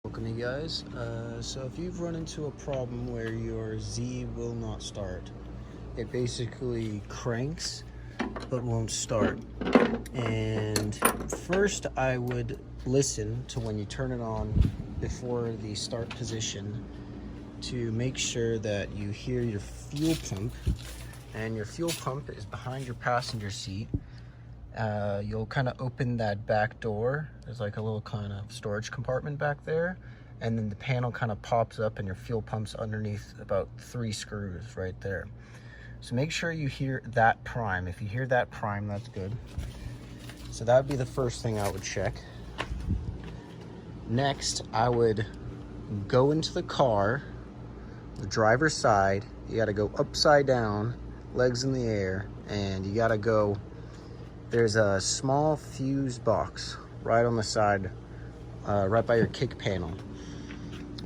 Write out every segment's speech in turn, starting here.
Welcome you guys. So if you've run into a problem where your Z will not start, it basically cranks but won't start. And first I would listen to when you turn it on before the start position to make sure that you hear your fuel pump, and your fuel pump is behind your passenger seat. You'll kind of open that back door. There's like a little kind of storage compartment back there, and then the panel kind of pops up and your fuel pump's underneath about 3 screws right there. So make sure you hear that prime. If you hear that prime, that's good. So that would be the first thing I would check. Next, I would go into the car, the driver's side. You got to go upside down, legs in the air, and you got to go. There's a small fuse box right on the side, right by your kick panel.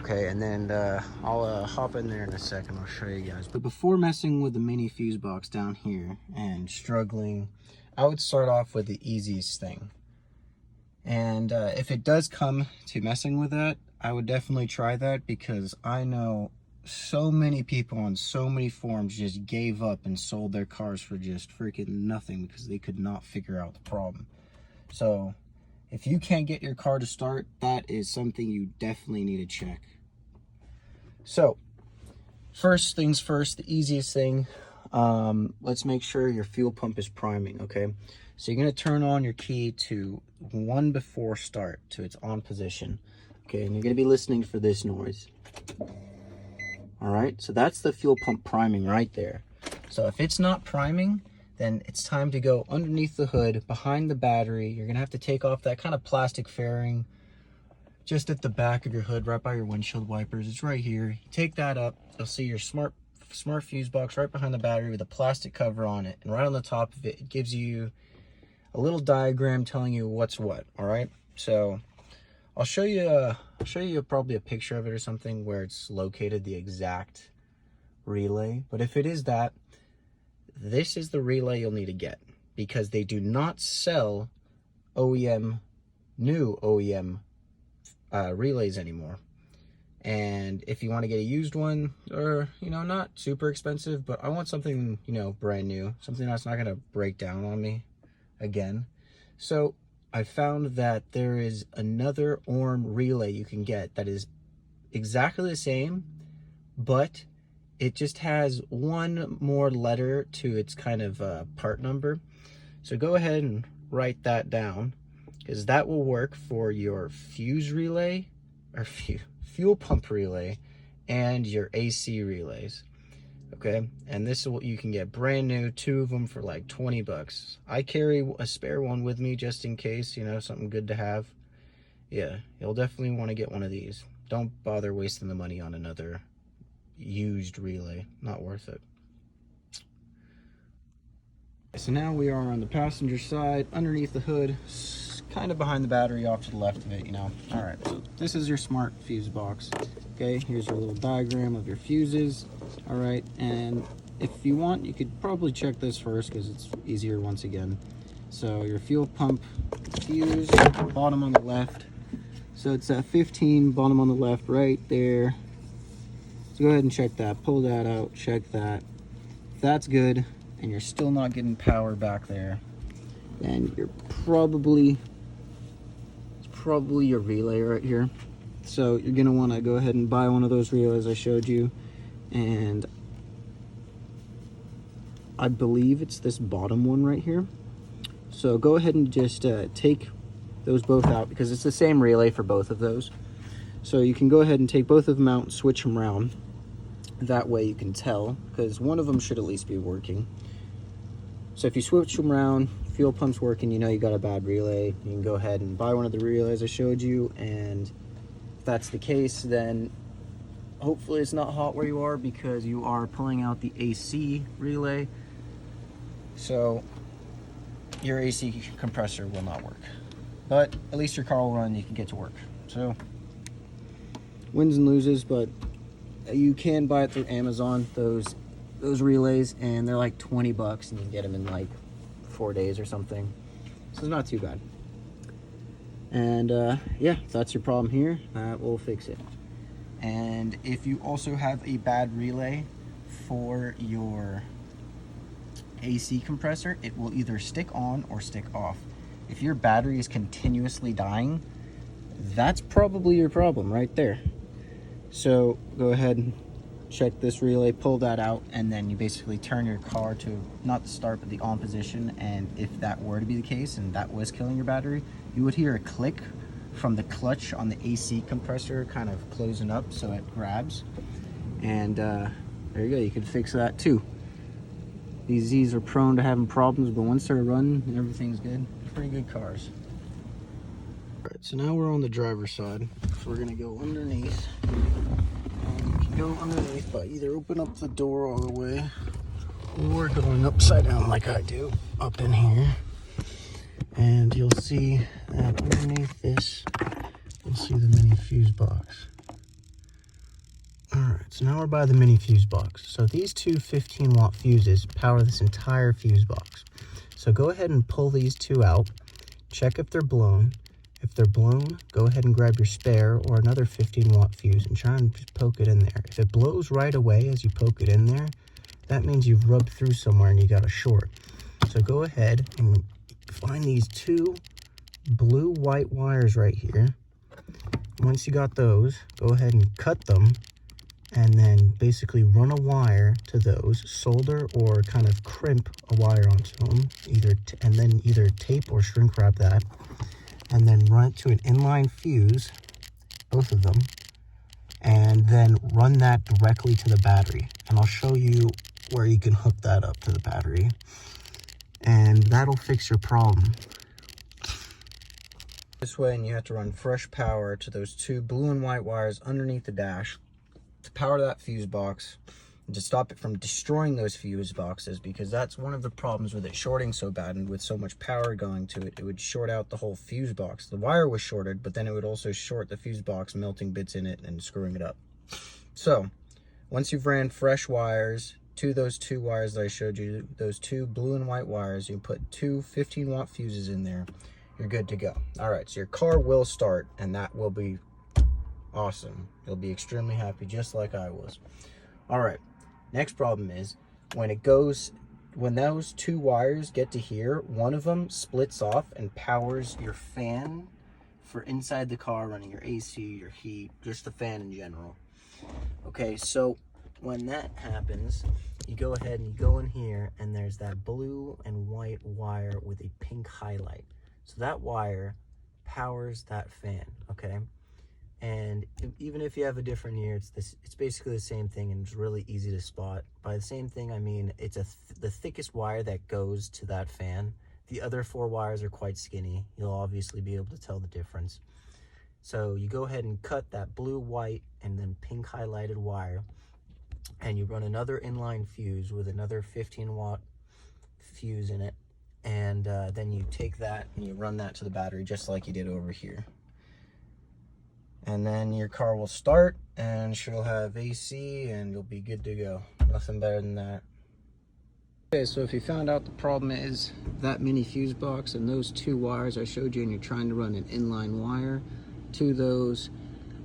Okay, and then I'll hop in there in a second. I'll show you guys. But before messing with the mini fuse box down here and struggling, I would start off with the easiest thing. And if it does come to messing with that, I would definitely try that, because I know so many people on so many forums just gave up and sold their cars for just freaking nothing because they could not figure out the problem. So if you can't get your car to start, that is something you definitely need to check. So first things first, the easiest thing, let's make sure your fuel pump is priming. Okay, so you're going to turn on your key to 1 before start, to its on position. Okay, and you're going to be listening for this noise. All right, so that's the fuel pump priming right there. So if it's not priming, then it's time to go underneath the hood, behind the battery. You're gonna have to take off that kind of plastic fairing just at the back of your hood, right by your windshield wipers. It's right here. You take that up, you'll see your smart fuse box right behind the battery with a plastic cover on it. And right on the top of it, it gives you a little diagram telling you what's what, all right? So I'll show you probably a picture of it or something where it's located, the exact relay. But if it is that, this is the relay you'll need to get, because they do not sell new OEM relays anymore. And if you want to get a used one, or not super expensive, but I want something brand new, something that's not going to break down on me again. So I found that there is another ORM relay you can get that is exactly the same, but it just has one more letter to its kind of part number. So go ahead and write that down, because that will work for your fuse relay, or fuel pump relay, and your AC relays. Okay, and this is what you can get brand new, 2 of them for like 20 bucks. I carry a spare one with me just in case, something good to have. Yeah, you'll definitely want to get one of these. Don't bother wasting the money on another used relay. Not worth it. So now we are on the passenger side, underneath the hood, kind of behind the battery, off to the left of it, All right, so this is your smart fuse box. Okay, here's your little diagram of your fuses. All right, and if you want, you could probably check this first because it's easier once again. So your fuel pump fuse, bottom on the left. So it's at 15, bottom on the left, right there. So go ahead and check that, pull that out, check that. If that's good, and you're still not getting power back there, then it's probably your relay right here. So you're gonna wanna go ahead and buy one of those relays I showed you. And I believe it's this bottom one right here. So go ahead and just take those both out, because it's the same relay for both of those. So you can go ahead and take both of them out and switch them around. That way you can tell, because one of them should at least be working. So if you switch them around, fuel pump's working, you got a bad relay, you can go ahead and buy one of the relays I showed you. And if that's the case, then hopefully it's not hot where you are, because you are pulling out the AC relay. So your AC compressor will not work. But at least your car will run, you can get to work. So wins and loses, but you can buy it through Amazon, those relays, and they're like 20 bucks, and you can get them in like 4 days or something. So it's not too bad. And yeah, if that's your problem here, that will fix it. And if you also have a bad relay for your AC compressor, it will either stick on or stick off. If your battery is continuously dying, that's probably your problem right there. So go ahead and check this relay, pull that out, and then you basically turn your car to not the start but the on position. And if that were to be the case and that was killing your battery, you would hear a click from the clutch on the AC compressor kind of closing up so it grabs. And there you go, you can fix that too. These Z's are prone to having problems, but once they're running, everything's good. Pretty good cars. All right, so now we're on the driver's side. So we're gonna go underneath. You can go underneath by either open up the door all the way or going upside down like I do up in here. And you'll see that underneath this, you'll see the mini fuse box. All right, so now we're by the mini fuse box. So these two 15-watt fuses power this entire fuse box. So go ahead and pull these two out, check if they're blown. If they're blown, go ahead and grab your spare or another 15-watt fuse and try and just poke it in there. If it blows right away as you poke it in there, that means you've rubbed through somewhere and you got a short. So go ahead and find these two blue-white wires right here. Once you got those, go ahead and cut them and then basically run a wire to those, solder or kind of crimp a wire onto them, and then either tape or shrink wrap that, and then run it to an inline fuse, both of them, and then run that directly to the battery. And I'll show you where you can hook that up to the battery, and that'll fix your problem. This way, and you have to run fresh power to those two blue and white wires underneath the dash to power that fuse box and to stop it from destroying those fuse boxes, because that's one of the problems with it shorting so bad, and with so much power going to it, it would short out the whole fuse box. The wire was shorted, but then it would also short the fuse box, melting bits in it and screwing it up. So once you've ran fresh wires to those two wires that I showed you, those two blue and white wires, you put two 15-watt fuses in there, you're good to go. All right, so your car will start, and that will be awesome. You'll be extremely happy, just like I was. All right, next problem is when those two wires get to here, one of them splits off and powers your fan for inside the car, running your AC, your heat, just the fan in general. Okay, so when that happens, you go ahead and you go in here, and there's that blue and white wire with a pink highlight. So that wire powers that fan, okay? And even if you have a different ear, it's basically the same thing, and it's really easy to spot. By the same thing, I mean it's the thickest wire that goes to that fan. The other four wires are quite skinny. You'll obviously be able to tell the difference. So you go ahead and cut that blue, white, and then pink highlighted wire, and you run another inline fuse with another 15-watt fuse in it, and then you take that and you run that to the battery just like you did over here. And then your car will start, and she'll have AC, and you'll be good to go. Nothing better than that. Okay, so if you found out the problem is that mini fuse box and those two wires I showed you, and you're trying to run an inline wire to those,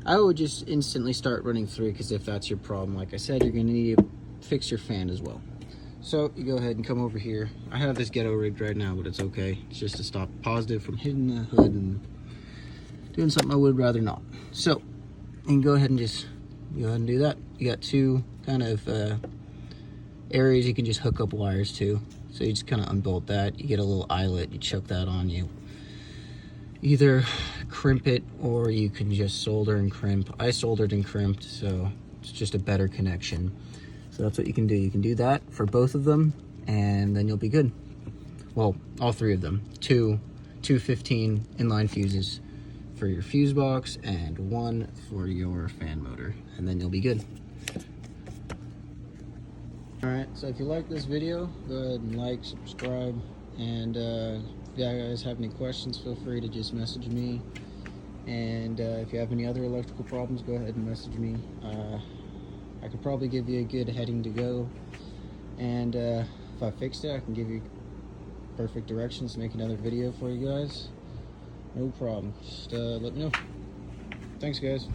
I would just instantly start running through, because if that's your problem, like I said, you're gonna need to fix your fan as well. So you go ahead and come over here. I have this ghetto rigged right now, but it's okay. It's just to stop positive from hitting the hood and doing something I would rather not. So you can go ahead and do that. You got two kind of areas you can just hook up wires to. So you just kind of unbolt that. You get a little eyelet, you chuck that on, you either crimp it or you can just solder and crimp. I soldered and crimped, so it's just a better connection. So that's what you can do. You can do that for both of them, and then you'll be good. Well, all three of them. Two 15 inline fuses for your fuse box and one for your fan motor, and then you'll be good. All right, so if you like this video, go ahead and like, subscribe, and if you guys have any questions, feel free to just message me. And if you have any other electrical problems, go ahead and message me. I could probably give you a good heading to go, and if I fixed it, I can give you perfect directions to make another video for you guys. No problem. Just let me know. Thanks, guys.